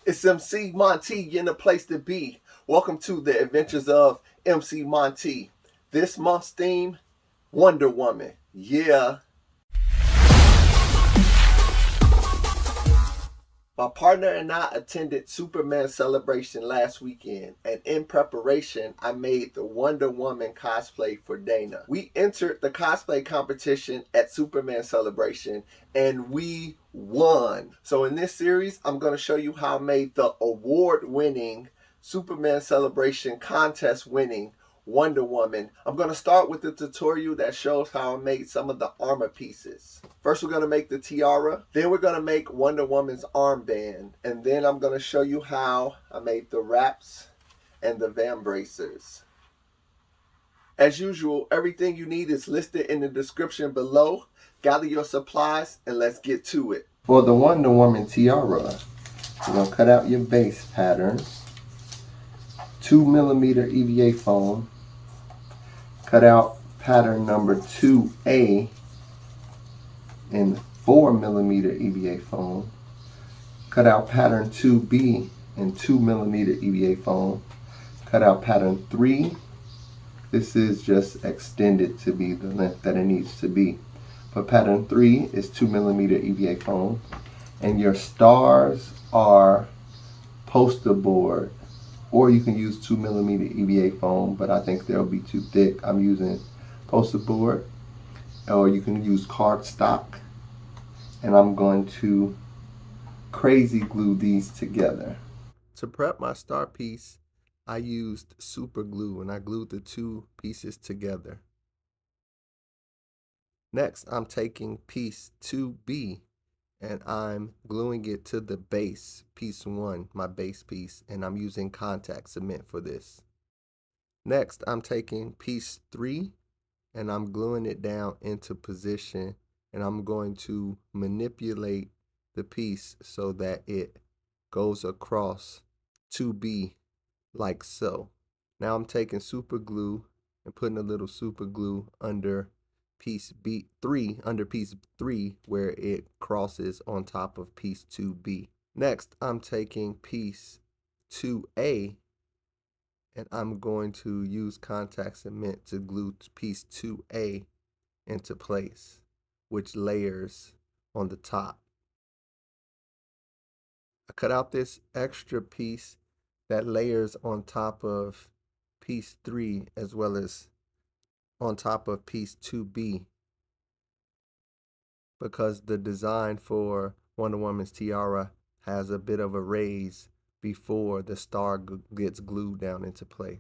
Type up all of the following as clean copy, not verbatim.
It's MC Monty in the place to be. Welcome to the adventures of MC Monty. This month's theme, Wonder Woman. Yeah. My partner and I attended Superman Celebration last weekend, and in preparation, I made the Wonder Woman cosplay for Dana. We entered the cosplay competition at Superman Celebration, and we won. So in this series, I'm going to show you how I made the award-winning Superman Celebration contest-winning Wonder Woman. I'm going to start with the tutorial that shows how I made some of the armor pieces. First, we're going to make the tiara. Then we're going to make Wonder Woman's armband. And then I'm going to show you how I made the wraps and the Vambracers. As usual, everything you need is listed in the description below. Gather your supplies and let's get to it. For the Wonder Woman tiara, you're going to cut out your base pattern. 2mm EVA foam. Cut out pattern number 2A in 4mm EVA foam. Cut out pattern 2B in 2mm EVA foam. Cut out pattern 3. This is just extended to be the length that it needs to be. But pattern 3 is 2mm EVA foam. And your stars are poster board. Or you can use 2mm EVA foam, but I think they'll be too thick. I'm using poster board. Or you can use cardstock. And I'm going to crazy glue these together. To prep my star piece, I used super glue and I glued the two pieces together. Next, I'm taking piece 2B and I'm gluing it to the base, piece 1, my base piece, and I'm using contact cement for this. Next, I'm taking piece 3 and I'm gluing it down into position, and I'm going to manipulate the piece so that it goes across 2B like so. Now I'm taking super glue and putting a little super glue under piece piece 3 where it crosses on top of piece 2B. Next, I'm taking piece 2A and I'm going to use contact cement to glue piece 2A into place, which layers on the top. I cut out this extra piece that layers on top of piece 3 as well as on top of piece 2B, because the design for Wonder Woman's tiara has a bit of a raise before the star gets glued down into place.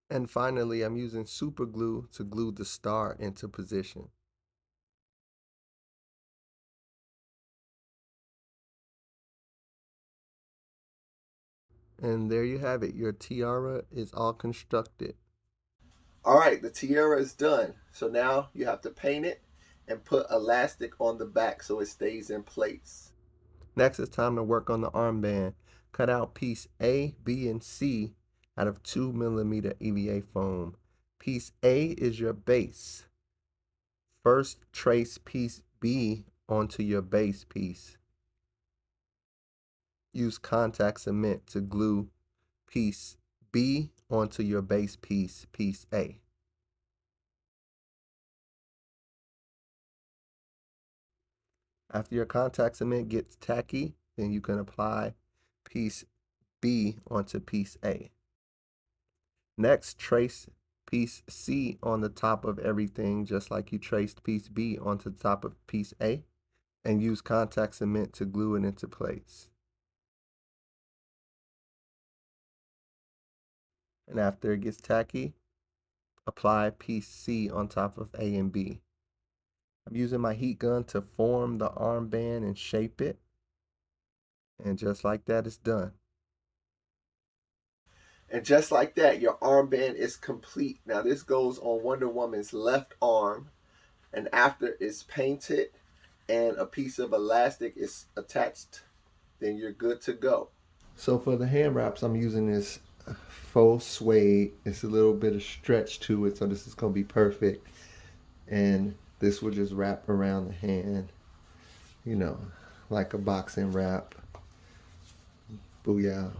And finally, I'm using super glue to glue the star into position. And there you have it. Your tiara is all constructed. All right, the tiara is done. So now you have to paint it and put elastic on the back so it stays in place. Next, it's time to work on the armband. Cut out piece A, B, and C out of 2mm EVA foam. Piece A is your base. First, trace piece B onto your base piece. Use contact cement to glue piece B onto your base piece, piece A. After your contact cement gets tacky, then you can apply piece B onto piece A. Next, trace piece C on the top of everything, just like you traced piece B onto the top of piece A, and use contact cement to glue it into place. And after it gets tacky, apply piece C on top of A and B. I'm using my heat gun to form the armband and shape it. And just like that, it's done. And just like that, your armband is complete. Now this goes on Wonder Woman's left arm. And after it's painted and a piece of elastic is attached, then you're good to go. So for the hand wraps, I'm using this faux suede. It's a little bit of stretch to it, so this is going to be perfect. And this will just wrap around the hand. you know, like a boxing wrap. Booyah.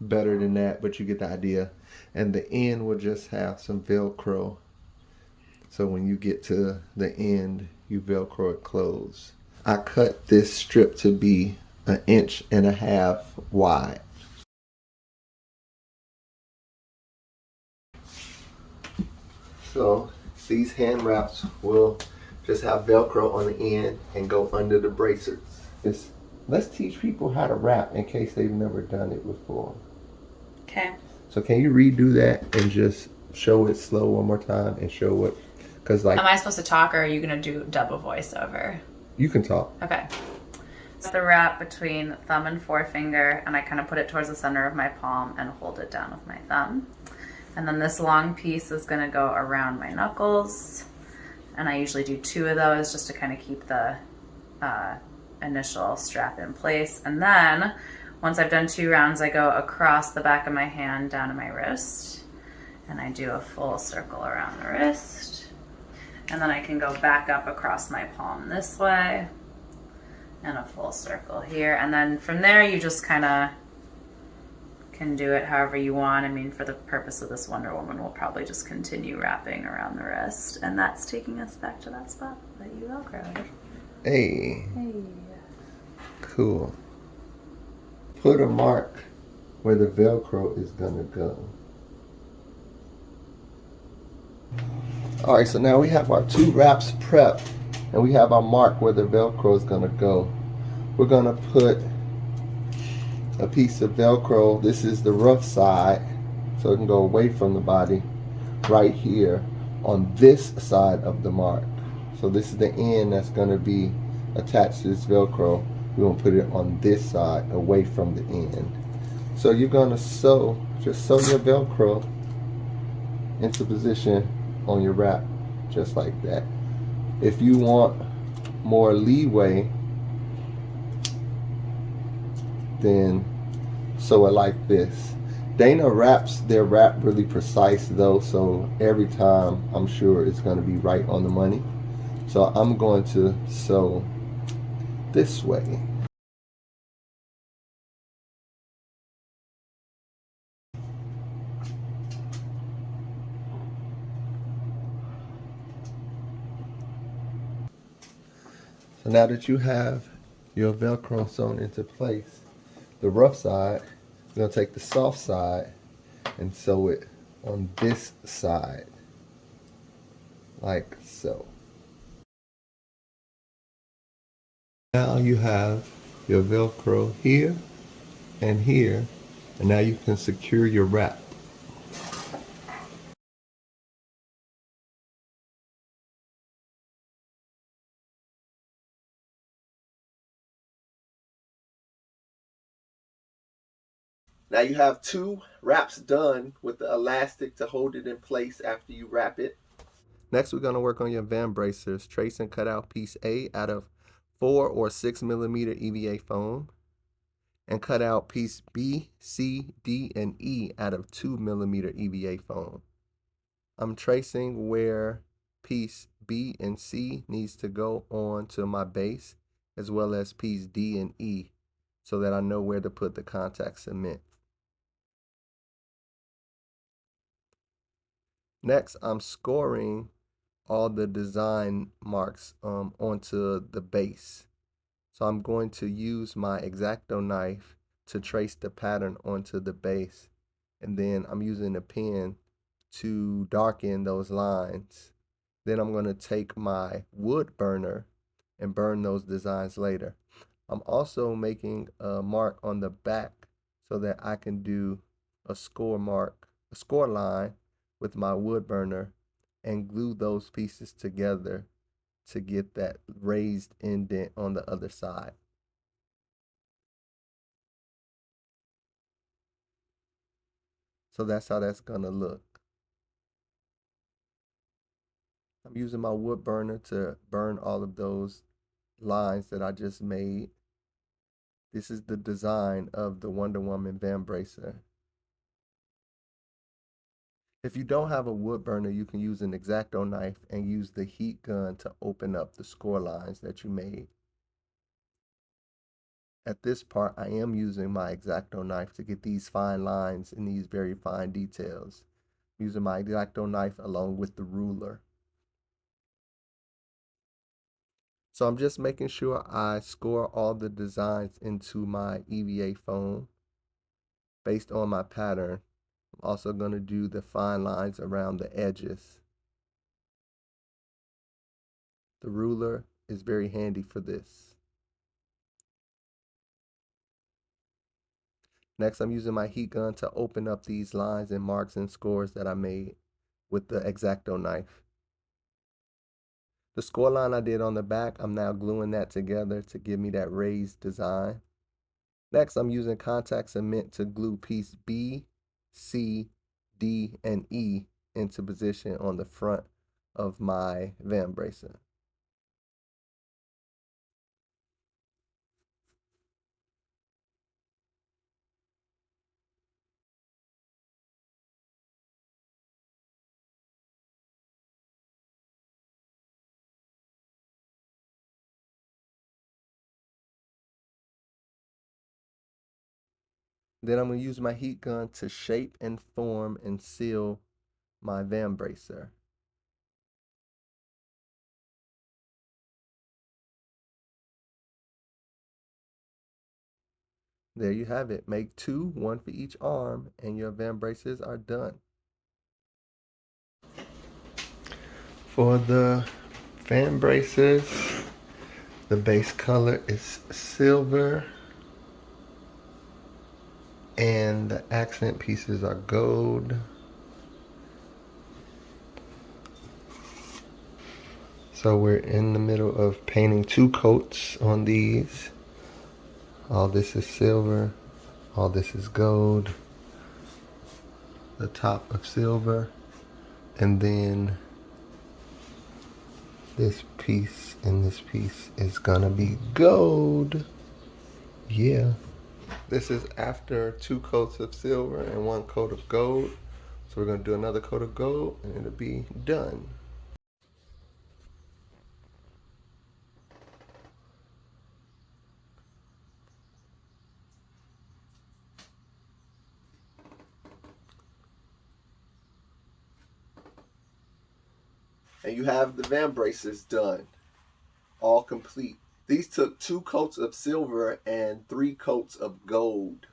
Better than that, but you get the idea. And the end will just have some Velcro. So when you get to the end, you Velcro it closed. I cut this strip to be 1.5 inches wide. So these hand wraps will just have Velcro on the end and go under the bracers. Let's teach people how to wrap in case they've never done it before. Okay. So can you redo that and just show it slow one more time and show what, because like. Am I supposed to talk or are you going to do double voiceover? You can talk. Okay. So the wrap between thumb and forefinger, and I kind of put it towards the center of my palm and hold it down with my thumb. And then this long piece is going to go around my knuckles. And I usually do 2 of those just to kind of keep the initial strap in place. And then once I've done 2 rounds, I go across the back of my hand down to my wrist. And I do a full circle around the wrist. And then I can go back up across my palm this way. And a full circle here. And then from there, you just kind of can do it however you want. I mean, for the purpose of this Wonder Woman, we'll probably just continue wrapping around the wrist. And that's taking us back to that spot that you Velcroed. Hey. Hey. Cool. Put a mark where the Velcro is gonna go. All right, so now we have our 2 wraps prepped and we have our mark where the Velcro is gonna go. We're gonna put a piece of Velcro. This is the rough side, so it can go away from the body right here on this side of the mark. So this is the end that's going to be attached to this Velcro. We're going to put it on this side away from the end. So you're going to just sew your Velcro into position on your wrap, just like that. If you want more leeway, then sew it like this. Dana wraps their wrap really precise though, so every time I'm sure it's going to be right on the money. So I'm going to sew this way. So now that you have your Velcro sewn into place, the rough side, you're going to take the soft side and sew it on this side, like so. Now you have your Velcro here and here, and now you can secure your wrap. Now you have 2 wraps done with the elastic to hold it in place after you wrap it. Next, we're going to work on your Vambracers. Trace and cut out piece A out of 4 or 6 millimeter EVA foam, and cut out piece B, C, D, and E out of 2 millimeter EVA foam. I'm tracing where piece B and C needs to go on to my base, as well as piece D and E, so that I know where to put the contact cement. Next, I'm scoring all the design marks onto the base. So I'm going to use my X-Acto knife to trace the pattern onto the base. And then I'm using a pen to darken those lines. Then I'm going to take my wood burner and burn those designs later. I'm also making a mark on the back so that I can do a score line with my wood burner and glue those pieces together to get that raised indent on the other side. So that's how that's gonna look. I'm using my wood burner to burn all of those lines that I just made. This is the design of the Wonder Woman Vambracer. If you don't have a wood burner, you can use an X-Acto knife and use the heat gun to open up the score lines that you made. At this part, I am using my X-Acto knife to get these fine lines and these very fine details. I'm using my X-Acto knife along with the ruler. So I'm just making sure I score all the designs into my EVA foam based on my pattern. I'm also going to do the fine lines around the edges. The ruler is very handy for this. Next, I'm using my heat gun to open up these lines and marks and scores that I made with the X-Acto knife. The score line I did on the back, I'm now gluing that together to give me that raised design. Next, I'm using contact cement to glue piece B, C, D, and E into position on the front of my Vambracer. Then I'm going to use my heat gun to shape and form and seal my Vambracer. There you have it. Make two, one for each arm, and your Vambracers are done. For the Vambracers, the base color is silver, and the accent pieces are gold. So we're in the middle of painting two coats on these. All this is silver, all this is gold. The top of silver, and then this piece and this piece is gonna be gold. Yeah. This is after two coats of silver and one coat of gold. So we're gonna do another coat of gold and it'll be done. And you have the Vambracers done, all complete. These took 2 coats of silver and 3 coats of gold.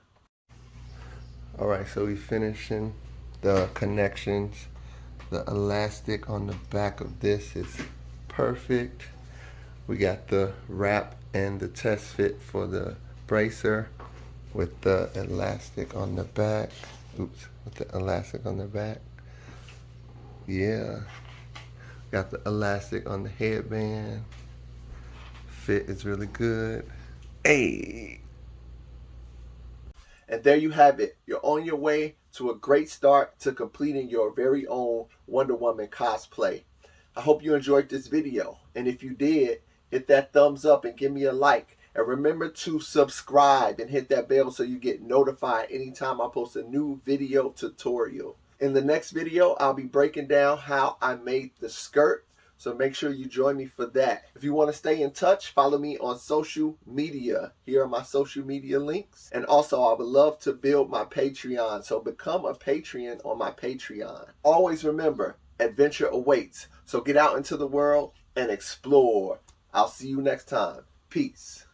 All right, so we're finishing the connections. The elastic on the back of this is perfect. We got the wrap and the test fit for the bracer with the elastic on the back. Oops, with the elastic on the back. Yeah. Got the elastic on the headband. Fit is really good. Hey! And there you have it. You're on your way to a great start to completing your very own Wonder Woman cosplay. I hope you enjoyed this video. And if you did, hit that thumbs up and give me a like. And remember to subscribe and hit that bell so you get notified anytime I post a new video tutorial. In the next video, I'll be breaking down how I made the skirt. So make sure you join me for that. If you want to stay in touch, follow me on social media. Here are my social media links. And also, I would love to build my Patreon. So become a Patreon on my Patreon. Always remember, adventure awaits. So get out into the world and explore. I'll see you next time. Peace.